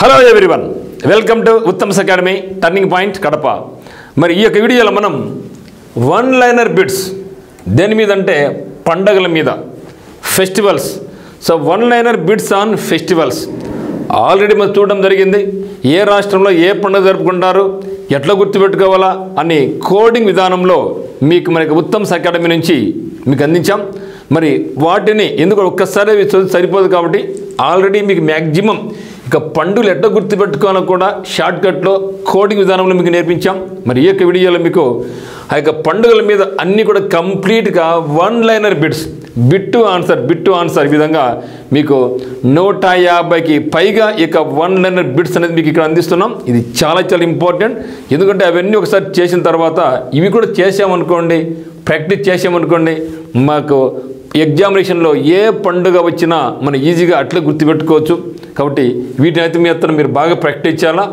Hello everyone, welcome to Uttam's academy turning point Kadapa. మరి ఈ యొక్క వీడియోలో మనం వన్ లైనర్ బిట్స్ దేని మీద అంటే పండగల మీద, festivals. So one liner bits on festivals already మనం చూడడం జరిగింది. ఏ రాష్ట్రంలో ఏ పండుగ జరుపుకుంటారు, ఎట్లా గుర్తుపెట్టుకోవాలా అని కోడింగ్ విధానంలో మనకి ఉత్తమ్స్ అకాడమీ నుంచి మీకు అందించాం. మరి వాటిని ఎందుకు ఒక్కసారి సరిపోదు కాబట్టి ఆల్రెడీ మీకు మ్యాక్సిమం ఇక పండుగలు ఎట్లా గుర్తుపెట్టుకోవాలో కూడా షార్ట్కట్లో కోడింగ్ విధానంలో మీకు నేర్పించాం. మరి ఈ యొక్క వీడియోలో మీకు ఆ యొక్క పండుగల మీద అన్నీ కూడా కంప్లీట్గా one liner bits, bit to answer ఈ విధంగా మీకు 150కి పైగా ఇక వన్ లైనర్ బిట్స్ అనేది మీకు ఇక్కడ అందిస్తున్నాం. ఇది చాలా చాలా ఇంపార్టెంట్. ఎందుకంటే అవన్నీ ఒకసారి చేసిన తర్వాత ఇవి కూడా చేసామనుకోండి, ప్రాక్టీస్ చేసామనుకోండి, మాకు ఎగ్జామినేషన్లో ఏ పండుగ వచ్చినా మనం ఈజీగా అట్లా గుర్తుపెట్టుకోవచ్చు. కాబట్టి వీటిని అయితే మీరు బాగా ప్రాక్టీస్ చేయాలా.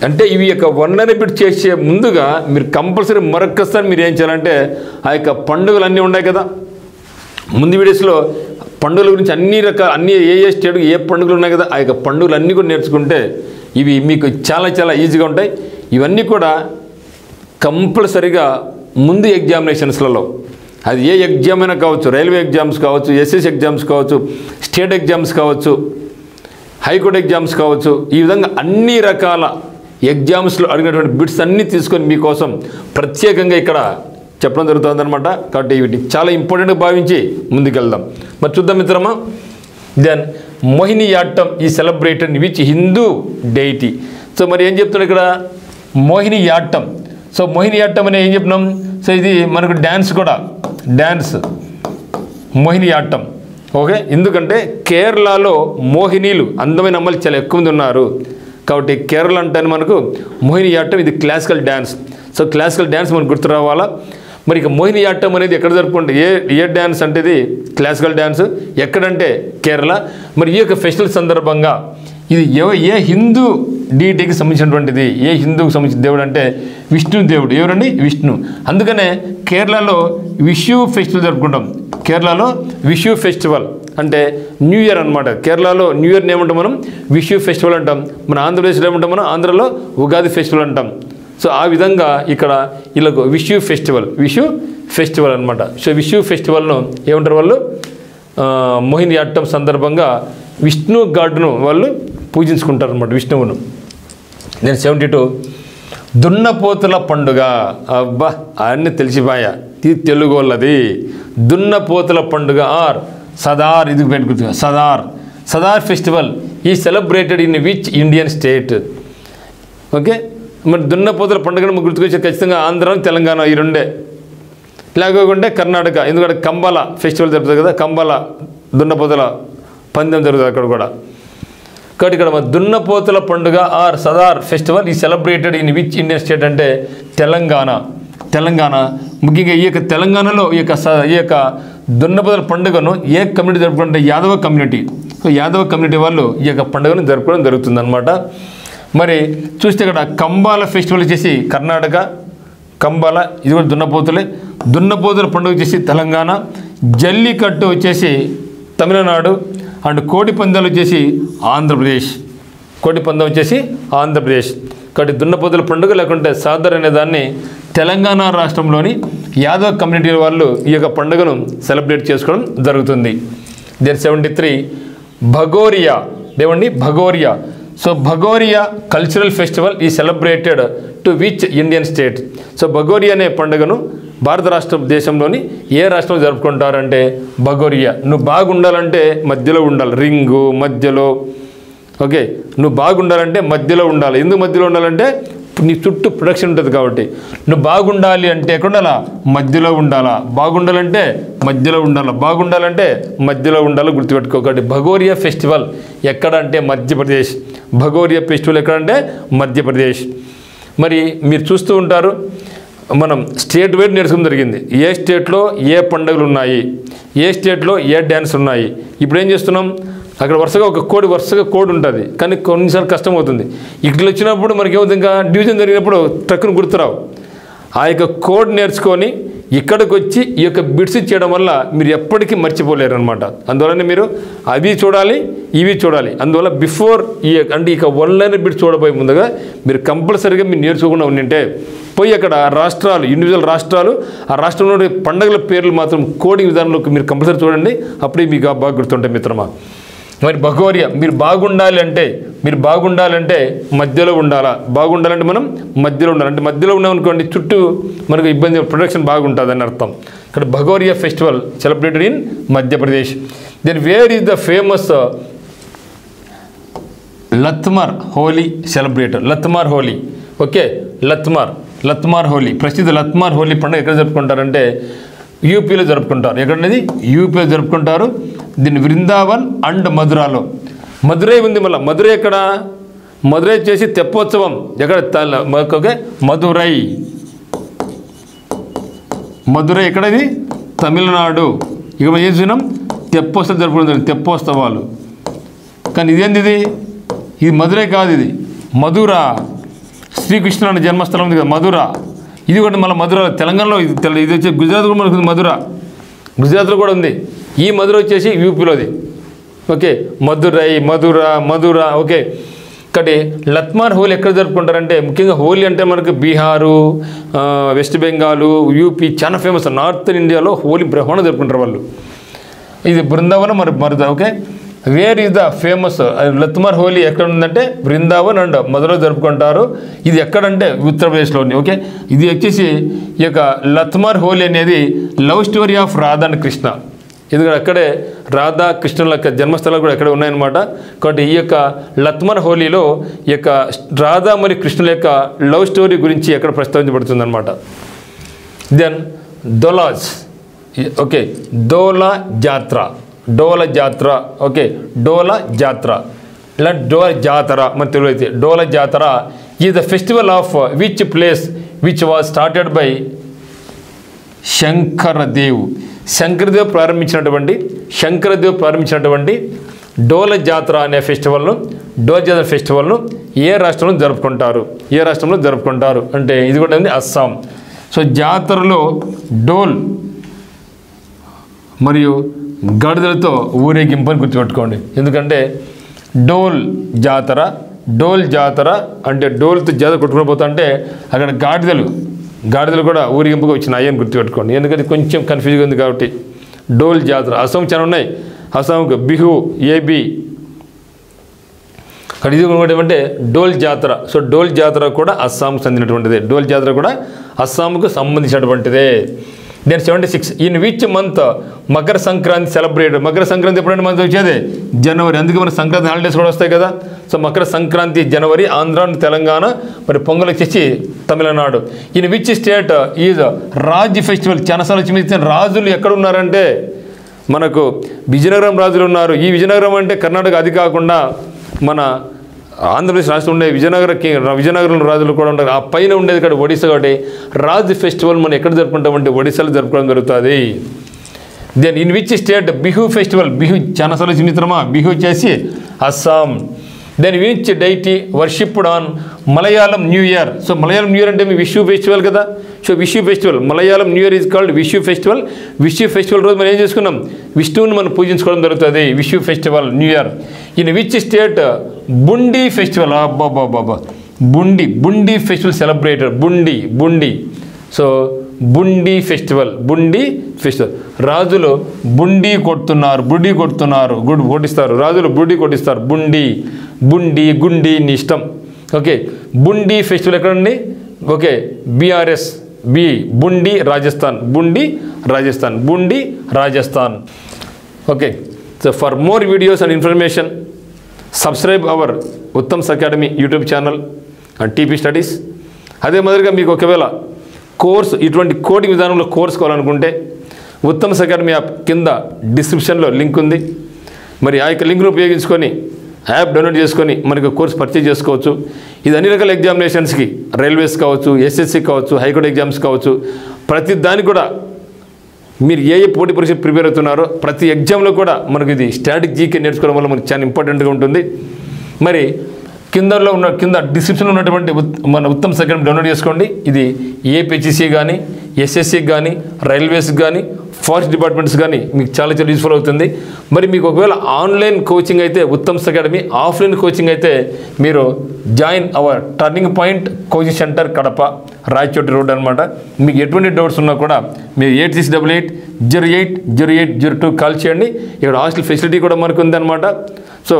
అంటే ఇవి యొక్క వన్ లైనర్ బిట్ చేసే ముందుగా మీరు కంపల్సరీ మరొక్కసారి మీరు ఏం చేయాలంటే ఆ యొక్క పండుగలు అన్నీ ఉన్నాయి కదా, ముందు వీడియోస్లో పండుగల గురించి అన్ని ఏ స్టేట్ ఏ పండుగలు ఉన్నాయి కదా, ఆ యొక్క పండుగలు అన్నీ కూడా నేర్చుకుంటే ఇవి మీకు చాలా చాలా ఈజీగా ఉంటాయి. ఇవన్నీ కూడా కంపల్సరీగా ముందు ఎగ్జామినేషన్స్లలో, అది ఏ ఎగ్జామ్ అయినా కావచ్చు, రైల్వే ఎగ్జామ్స్ కావచ్చు, ఎస్ఎస్ ఎగ్జామ్స్ కావచ్చు, స్టేట్ ఎగ్జామ్స్ కావచ్చు, హైకోర్టు ఎగ్జామ్స్ కావచ్చు, ఈ విధంగా అన్ని రకాల ఎగ్జామ్స్లో అడిగినటువంటి బిట్స్ అన్నీ తీసుకొని మీకోసం ప్రత్యేకంగా ఇక్కడ చెప్పడం జరుగుతుందన్నమాట. కాబట్టి వీటి చాలా ఇంపార్టెంట్గా భావించి ముందుకెళ్దాం. మరి చూద్దాం మిత్రమా. Then Mohiniyattam is celebrated which Hindu డెయిటీ. So మరి ఏం చెప్తున్నాడు ఇక్కడ, మోహినియాట్టం. సో మోహినియాట్టం అనే ఏం చెప్తున్నాం, సో ఇది మనకు డ్యాన్స్ కూడా, డ్యాన్స్ మోహినియాట్టం. ఓకే, ఎందుకంటే కేరళలో మోహినీలు, అందమైన అమ్మాయిలు చాలా ఎక్కువ మంది ఉన్నారు. కాబట్టి కేరళ అంటే మనకు మోహినియాట్టం ఇది classical dance. So classical dance మనకు గుర్తు రావాలా. మరి ఇక మోహినియాట్టం అనేది ఎక్కడ జరుపుకుంటే ఏ డ్యాన్స్ అంటే ఇది క్లాసికల్ డ్యాన్స్, ఎక్కడంటే కేరళ. మరి ఈ యొక్క ఫెస్టివల్ సందర్భంగా ఇది ఏ హిందూ డీటీకి సంబంధించినటువంటిది, ఏ హిందూకి సంబంధించిన దేవుడు అంటే విష్ణు దేవుడు. ఎవరండి? విష్ణు. అందుకనే కేరళలో విషు ఫెస్టివల్ జరుపుకుంటాం. కేరళలో విషు ఫెస్టివల్ అంటే న్యూ ఇయర్ అనమాట. కేరళలో న్యూ ఇయర్ని ఏమంటాం మనం, విషు ఫెస్టివల్ అంటాం. మన ఆంధ్రప్రదేశ్లో ఏమంటాం మనం, ఆంధ్రలో ఉగాది ఫెస్టివల్ అంటాం. సో ఆ విధంగా ఇక్కడ వీళ్ళకు విషు ఫెస్టివల్ అనమాట. సో విషు ఫెస్టివల్ను ఏమంటారు వాళ్ళు, మోహినియాట్టం సందర్భంగా విష్ణు గాడ్ను వాళ్ళు పూజించుకుంటారు అనమాట, విష్ణువును. నేను 72 దున్నపోతుల పండుగ. అబ్బా అన్నీ తెలిసిపోయా, ఇది తెలుగు వాళ్ళది. దున్నపోతుల పండుగ ఆర్ సదార్, ఇది పెట్టుకుంటుంది Sadar festival is celebrated in which Indian state. Okay, మరి దున్నపోతుల పండుగను గుర్తుకొచ్చే ఖచ్చితంగా ఆంధ్ర, తెలంగాణ ఈ రెండే. లేకపోతే కర్ణాటక, ఎందుకంటే కంబాల ఫెస్టివల్ జరుగుతుంది కదా, కంబాల దున్నపోతుల పందెం జరుగుతుంది అక్కడ కూడా. కాబట్టి ఇక్కడ దున్నపోతుల పండుగ are Sadar festival is celebrated in which Indian state అంటే తెలంగాణ. ముఖ్యంగా ఈ యొక్క తెలంగాణలో ఈ యొక్క దున్నపోతుల పండుగను ఏ కమ్యూనిటీ జరుపుకుంటే Yadava community. So Yadava community వాళ్ళు ఈ యొక్క పండుగను జరుపుకోవడం జరుగుతుందన్నమాట. మరి చూస్తే ఇక్కడ కంబాల ఫెస్టివల్ వచ్చేసి కర్ణాటక, కంబాల ఇది కూడా దున్నపోతుల పండుగ వచ్చేసి తెలంగాణ, జల్లికట్టు వచ్చేసి తమిళనాడు, అండ్ కోడి పందాలు వచ్చేసి ఆంధ్రప్రదేశ్. కాబట్టి దున్నపోతుల పండుగ లేకుంటే సాదర్ అనే దాన్ని తెలంగాణ రాష్ట్రంలోని యాదవ కమ్యూనిటీ వాళ్ళు ఈ యొక్క పండుగను సెలబ్రేట్ చేసుకోవడం జరుగుతుంది. దెన్ 73 భగోరియా. ఏమండి Bhagoria. So Bhagoria cultural festival is celebrated to which Indian state. So Bhagoria అనే పండుగను భారత దేశంలోని ఏ రాష్ట్రంలో జరుపుకుంటారంటే భగోరియా. నువ్వు బాగుండాలంటే మధ్యలో ఉండాలి, రింగు మధ్యలో. ఓకే, నువ్వు బాగుండాలంటే మధ్యలో ఉండాలి. ఎందుకు మధ్యలో ఉండాలంటే నీ చుట్టూ ప్రొడక్షన్ ఉంటుంది కాబట్టి. నువ్వు బాగుండాలి అంటే ఎక్కడ ఉండాలా, మధ్యలో ఉండాలా. బాగుండాలంటే మధ్యలో ఉండాలి, గుర్తుపెట్టుకో. కాబట్టి భగోరియా ఫెస్టివల్ ఎక్కడంటే మధ్యప్రదేశ్. భగోరియా ఫెస్టివల్ ఎక్కడంటే మధ్యప్రదేశ్. మరి మీరు చూస్తూ ఉంటారు, మనం స్టేట్ వైడ్ నేర్చుకోవడం జరిగింది. ఏ స్టేట్లో ఏ పండుగలు ఉన్నాయి, ఏ స్టేట్లో ఏ డ్యాన్స్ ఉన్నాయి. ఇప్పుడు ఏం చేస్తున్నాం, అక్కడ వరుసగా కోడ్ ఉంటుంది, కానీ కొన్నిసార్లు కష్టం అవుతుంది. ఇట్లా వచ్చినప్పుడు మనకి ఏమవుతుంది, ఇంకా డివిజన్ జరిగినప్పుడు ట్రక్కును గుర్తురావు. ఆ యొక్క కోడ్ నేర్చుకొని ఇక్కడికి వచ్చి ఈ యొక్క బిట్స్ చేయడం వల్ల మీరు ఎప్పటికీ మర్చిపోలేరు అనమాట. అందువలన మీరు అవి చూడాలి, ఇవి చూడాలి. అందువల్ల బిఫోర్ అంటే ఇక వన్లైనర్ బిట్స్ చూడబోయే ముందుగా మీరు కంపల్సరీగా మీరు నేర్చుకోకుండా ఉండింటే పోయి అక్కడ రాష్ట్రాలు, ఇండివిజువల్ రాష్ట్రాలు, ఆ రాష్ట్రంలో పండుగల పేర్లు మాత్రం కోడింగ్ విధానంలోకి మీరు కంపల్సరీ చూడండి. అప్పుడే మీకు బాగా గుర్తుంటాయి మిత్రమా. మరి భగోరియా మీరు బాగుండాలి అంటే మధ్యలో ఉండాలా. బాగుండాలంటే మనం మధ్యలో ఉండాలి. అంటే మధ్యలో ఉన్నామనుకోండి చుట్టూ మనకు ఇబ్బంది, ప్రొడక్షన్ బాగుంటుంది అని అర్థం. ఇక్కడ Bhagoria festival celebrated in Madhya Pradesh. Then where is the famous Lathmar Holi celebrated? Lathmar Holi. Okay, Lathmar Holi, ప్రసిద్ధ లత్మార్ హోలీ పండుగ ఎక్కడ జరుపుకుంటారంటే యూపీలో జరుపుకుంటారు. ఎక్కడనేది? యూపీలో జరుపుకుంటారు. దీన్ని బృందావన్ అండ్ మధురాలో. మధురై ఉంది. మళ్ళీ మధురై ఎక్కడ? మధురై చేసి తెప్పోత్సవం ఎక్కడ? ఓకే, మధురై ఎక్కడది? తమిళనాడు. ఇక మనం ఏం చూసినాం? తెప్పోత్సవం జరుపుకుంటారు, తెప్పోత్సవాలు. కానీ ఇదేంది? ఇది మధురై కాదు, ఇది మధురా. శ్రీకృష్ణుడు జన్మస్థలం ఉంది కదా మధుర. ఇది కూడా మళ్ళీ మధుర తెలంగాణలో, ఇది వచ్చి గుజరాత్ కూడా మనకు మధుర, గుజరాత్లో కూడా ఉంది. ఈ మధుర వచ్చేసి యూపీలోది. ఓకే, మధుర. ఓకే, కాబట్టి లత్మార్ హోలీ ఎక్కడ జరుపుకుంటారంటే ముఖ్యంగా హోలీ అంటే మనకు బీహారు, వెస్ట్ బెంగాలు, యూపీ చాలా ఫేమస్. నార్త్ ఇండియాలో హోలీ బ్రహ్మాండం జరుపుకుంటారు వాళ్ళు. ఇది బృందావనం మరుద. Okay, where is the famous Lathmar Holi ఎక్కడ ఉందంటే బృందావన్ అండ్ మధురలో జరుపుకుంటారు. ఇది ఎక్కడంటే ఉత్తరప్రదేశ్లోని. ఓకే, ఇది వచ్చేసి ఈ యొక్క లత్మార్ హోలీ అనేది love story of Radha and Krishna. ఎందుకంటే అక్కడే రాధా కృష్ణుల యొక్క జన్మస్థలాలు కూడా ఎక్కడే ఉన్నాయన్నమాట. కాబట్టి ఈ యొక్క లత్మార్ హోలీలో ఈ యొక్క రాధా మరియు కృష్ణుల యొక్క లవ్ స్టోరీ గురించి ఎక్కడ ప్రస్తావించబడుతుంది అనమాట. దెన్ దోలాజ్. ఓకే, డోలా జాత్ర. ఓకే, డోలా జాత్ర ఇలా డోలా జాతర మన తెలుగు అయితే. Dola Jatara is the festival of which place which was started by Shankardev ప్రారంభించినటువంటి డోలా జాతర అనే ఫెస్టివల్ను ఏ రాష్ట్రంలో జరుపుకుంటారు అంటే ఇది కూడా ఉంది అస్సాం. సో జాతరలో డోల్ మరియు గాడిదలతో ఊరేగింపు అని గుర్తుపెట్టుకోండి. ఎందుకంటే డోల్ జాతర అంటే డోల్తో జాతర కొట్టుకుని పోతా అంటే అక్కడ గాడిదలు కూడా ఊరేగింపుగా వచ్చినాయి అని గుర్తుపెట్టుకోండి. ఎందుకంటే కొంచెం కన్ఫ్యూజ్గా ఉంది కాబట్టి. డోల్ జాతర అస్సాం చాలా ఉన్నాయి. అస్సాంకు బిహు, ఏబి. అక్కడ ఇది కూడా ఏమంటే డోల్ జాతర. సో డోల్ జాతర కూడా అస్సాంకు చెందినటువంటిదే. డోల్ జాతర కూడా అస్సాంకు సంబంధించినటువంటిదే. Then 76 in which month Makar Sankranti celebrate? Makar Sankranti ఎప్పుడైనా మంత్ వచ్చేది? జనవరి. అందుకే మన సంక్రాంతి హాలిడేస్ కూడా వస్తాయి కదా. సో మకర సంక్రాంతి జనవరి, ఆంధ్ర తెలంగాణ, మరి పొంగల్ వచ్చేసి Tamil Nadu. In which state is Raj festival? చాలాసార్లు వచ్చి రాజులు ఎక్కడ ఉన్నారంటే మనకు విజయనగరం రాజులు ఉన్నారు. ఈ విజయనగరం అంటే కర్ణాటక, అది కాకుండా మన ఆంధ్రప్రదేశ్ రాష్ట్రం ఉండే విజయనగరం రాజులు కూడా ఉంటారు. ఆ పైన ఉండేది ఇక్కడ ఒడిశా. కాబట్టి రాజ్ ఫెస్టివల్ మనం ఎక్కడ జరుపుకుంటామంటే ఒడిశాలో జరుపుకోవడం జరుగుతుంది. Then in which state Bihu festival? Bihu చాలాసార్లు మిత్రమా, బిహు వచ్చేసి Assam. Then which deity worshipped on Malayalam new year? So Malayalam new year అంటే మీ విషు ఫెస్టివల్ కదా. So Vishu festival, Malayalam new year is called Vishu festival. Vishu festival రోజు మనం ఏం చేసుకున్నాం? విష్ణువుని మనం పూజించుకోవడం జరుగుతుంది. Vishu festival new year. In which state Bundi festival? Bundi festival celebrated. Bundi. So Bundi festival. రాజులు బుండి కొడుతున్నారు. కొట్టిస్తారు రాజులు, బుండి కొట్టిస్తారు. గుండి నీ ఇష్టం. ఓకే, బుండి ఫెస్టివల్ ఎక్కడండి? Okay, BRS Bundi Rajasthan. Okay, so for more videos and information subscribe our Uttam's academy YouTube channel and TP studies. అదే మాదిరిగా మీకు ఒకవేళ కోర్స్ ఇటువంటి కోడింగ్ విధానంలో కోర్స్ కావాలనుకుంటే ఉత్తమ్స్ అకాడమీ యాప్ కింద డిస్క్రిప్షన్లో లింక్ ఉంది. మరి ఆ యొక్క లింక్ను ఉపయోగించుకొని యాప్ డౌన్లోడ్ చేసుకొని మనకు కోర్స్ పర్చేజ్ చేసుకోవచ్చు. ఇది అన్ని రకాల ఎగ్జామినేషన్స్కి, రైల్వేస్ కావచ్చు, SSC కావచ్చు, హైకోర్టు ఎగ్జామ్స్ కావచ్చు, ప్రతి దానికి కూడా మీరు ఏ పోటీ పరీక్ష ప్రిపేర్ అవుతున్నారో ప్రతి ఎగ్జామ్లో కూడా మనకు ఇది స్టాటిక్ జీకే నేర్చుకోవడం వల్ల మనకు చాలా ఇంపార్టెంట్గా ఉంటుంది. మరి కింద డిస్క్రిప్షన్లో ఉన్నటువంటి మన ఉత్తమ్స్ అకాడమీ డౌన్లోడ్ చేసుకోండి. ఇది APHC కానీ, ఎస్ఎస్సికి కానీ రైల్వేస్కి కానీ ఫారెస్ట్ డిపార్ట్మెంట్స్ కానీ మీకు చాలా చాలా యూస్ఫుల్ అవుతుంది. మరి మీకు ఒకవేళ ఆన్లైన్ కోచింగ్ అయితే ఉత్తమ్స్ అకాడమీ, ఆఫ్లైన్ కోచింగ్ అయితే మీరు join hour turning point coaching centre Kadapa, Rayachoti road అనమాట. మీకు ఎటువంటి డౌట్స్ ఉన్నా కూడా మీరు 8688080802 కాల్ చేయండి. ఇక్కడ హాస్టల్ ఫెసిలిటీ కూడా మనకు ఉందన్నమాట. సో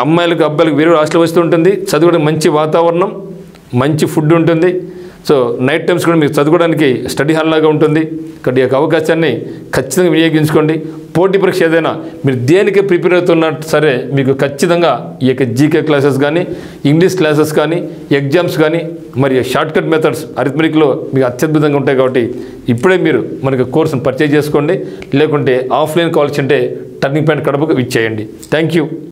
అమ్మాయిలకు అబ్బాయిలకు వేరే హాస్టల్ వస్తూ ఉంటుంది. చదువుకోవడానికి మంచి వాతావరణం, మంచి ఫుడ్ ఉంటుంది. సో నైట్ టైమ్స్ కూడా మీకు చదువుకోవడానికి స్టడీ హాల్ లాగా ఉంటుంది. ఇక్కడ ఈ యొక్క అవకాశాన్ని ఖచ్చితంగా వినియోగించుకోండి. పోటీ పరీక్ష ఏదైనా మీరు దేనికి ప్రిపేర్ అవుతున్నా సరే మీకు ఖచ్చితంగా ఈ యొక్క జీకే క్లాసెస్ కానీ, ఇంగ్లీష్ క్లాసెస్ కానీ, ఎగ్జామ్స్ కానీ, మరి షార్ట్కట్ మెథడ్స్ అరిథమెటిక్లో మీకు అత్యద్భుతంగా ఉంటాయి. కాబట్టి ఇప్పుడే మీరు మనకి కోర్సును పర్చేజ్ చేసుకోండి. లేకుంటే ఆఫ్లైన్ కావాల్సి ఉంటే టర్నింగ్ పాయింట్ కడపకు ఇచ్చేయండి. Thank you.